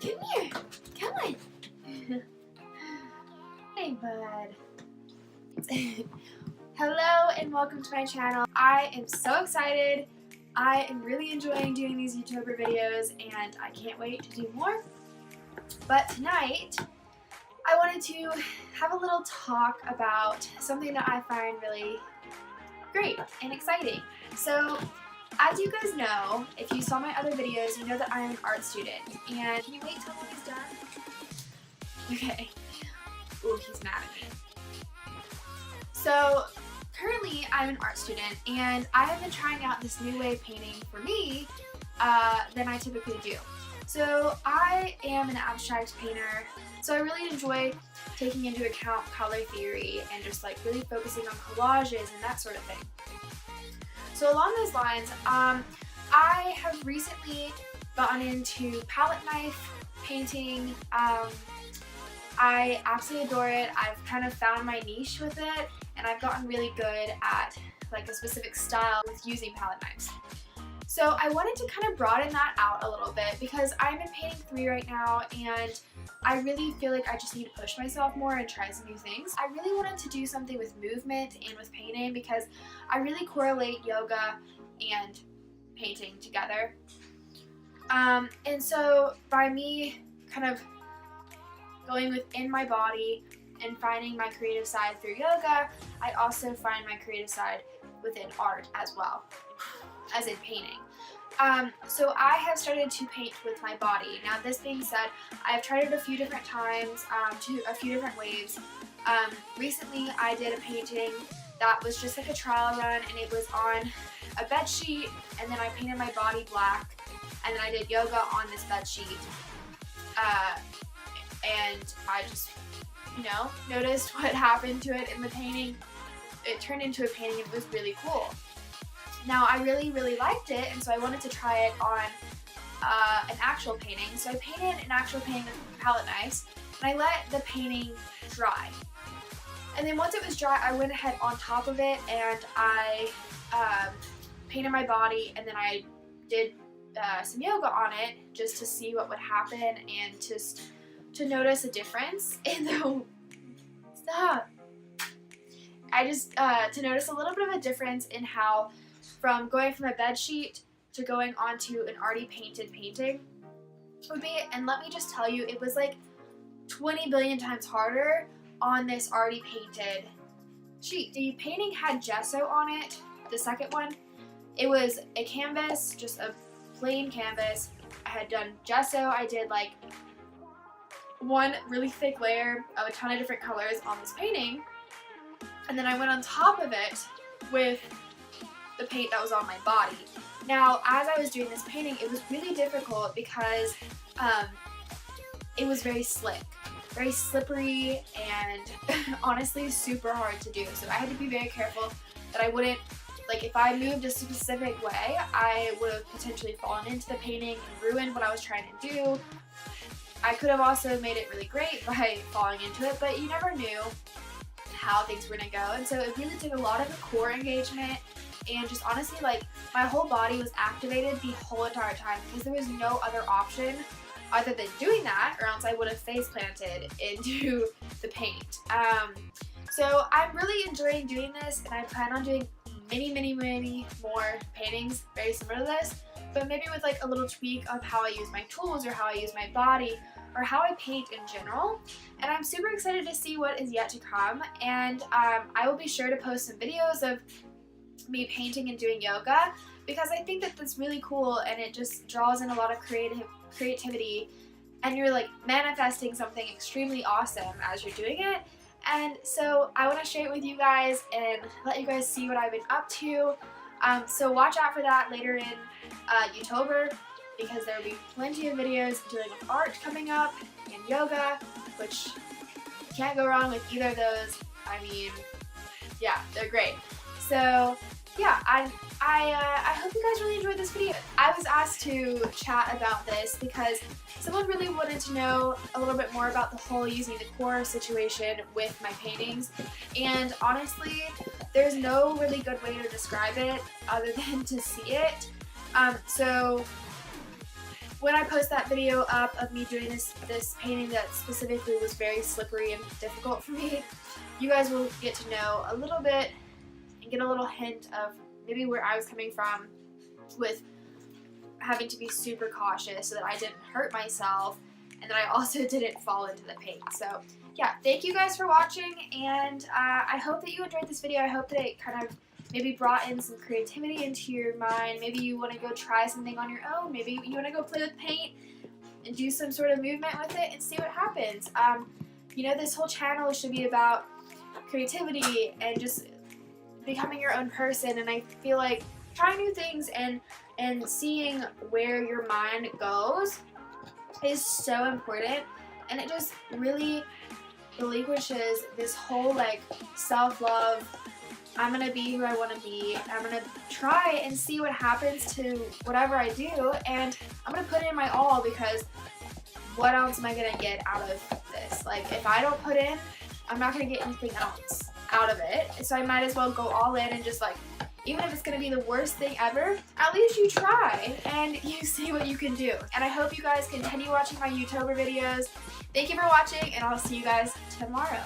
Come here. Come on. Hey, bud. Hello and welcome to my channel. I am so excited. I am really enjoying doing these YouTuber videos and I can't wait to do more. But tonight, I wanted to have a little talk about something that I find really great and exciting. So, as you guys know, if you saw my other videos, you know that I'm an art student. And can you wait till he's done? Okay. Ooh, he's mad at me. So, currently I'm an art student and I have been trying out this new way of painting for me than I typically do. So, I am an abstract painter, so I really enjoy taking into account color theory and just like really focusing on collages and that sort of thing. So along those lines, I have recently gotten into palette knife painting. I absolutely adore it. I've kind of found my niche with it, and I've gotten really good at like a specific style with using palette knives. So I wanted to kind of broaden that out a little bit because I'm in painting 3 right now, and I really feel like I just need to push myself more and try some new things. I really wanted to do something with movement and with painting because I really correlate yoga and painting together. And so by me kind of going within my body and finding my creative side through yoga, I also find my creative side within art as well, as in painting. So I have started to paint with my body. Now this being said, I've tried it a few different times, to a few different ways. Recently I did a painting that was just like a trial run, and it was on a bed sheet, and then I painted my body black, and then I did yoga on this bed sheet. And I just, you know, noticed what happened to it in the painting. It turned into a painting and it was really cool. Now I really liked it, and so I wanted to try it on an actual painting. So I painted an actual painting with palette knives, and I let the painting dry. And then once it was dry, I went ahead on top of it and I painted my body, and then I did some yoga on it just to see what would happen and just to notice a difference in the to notice a little bit of a difference in how from going from a bed sheet to going onto an already painted painting would be. And let me just tell you, it was like 20 billion times harder on this already painted sheet. The painting had gesso on it, the second one. It was a canvas, just a plain canvas. I had done gesso. I did like one really thick layer of a ton of different colors on this painting, and then I went on top of it with the paint that was on my body. Now, as I was doing this painting, it was really difficult because it was very slick, very slippery, and honestly super hard to do. So I had to be very careful that I wouldn't, like if I moved a specific way, I would have potentially fallen into the painting and ruined what I was trying to do. I could have also made it really great by falling into it, but you never knew how things were going to go. And so it really took a lot of the core engagement, and just honestly, like, my whole body was activated the whole entire time because there was no other option other than doing that, or else I would have face planted into the paint. So I'm really enjoying doing this, and I plan on doing many more paintings very similar to this, but maybe with like a little tweak of how I use my tools or how I use my body or how I paint in general. And I'm super excited to see what is yet to come, and I will be sure to post some videos of me painting and doing yoga because I think that that's really cool, and it just draws in a lot of creativity, and you're like manifesting something extremely awesome as you're doing it. And so I want to share it with you guys and let you guys see what I've been up to. So watch out for that later in YOUTOBER, because there will be plenty of videos dealing with art coming up and yoga, which you can't go wrong with either of those. I mean, yeah, they're great. So yeah, I hope you guys really enjoyed this video. I was asked to chat about this because someone really wanted to know a little bit more about the whole using the core situation with my paintings, and honestly, there's no really good way to describe it other than to see it. So when I post that video up of me doing this painting that specifically was very slippery and difficult for me, you guys will get to know a little bit and get a little hint of maybe where I was coming from with having to be super cautious so that I didn't hurt myself and that I also didn't fall into the paint. So yeah, thank you guys for watching, and I hope that you enjoyed this video. I hope that it kind of maybe brought in some creativity into your mind. Maybe you want to go try something on your own. Maybe you want to go play with paint and do some sort of movement with it and see what happens. You know, this whole channel should be about creativity and just becoming your own person, and I feel like trying new things and seeing where your mind goes is so important, and it just really relinquishes this whole like self-love. I'm gonna be who I want to be. I'm gonna try and see what happens to whatever I do, and I'm gonna put in my all, because what else am I gonna get out of this? Like, if I don't put in, I'm not gonna get anything else out of it. So I might as well go all in and just like, even if it's gonna be the worst thing ever, at least you try and you see what you can do. And I hope you guys continue watching my YouTuber videos. Thank you for watching, and I'll see you guys tomorrow.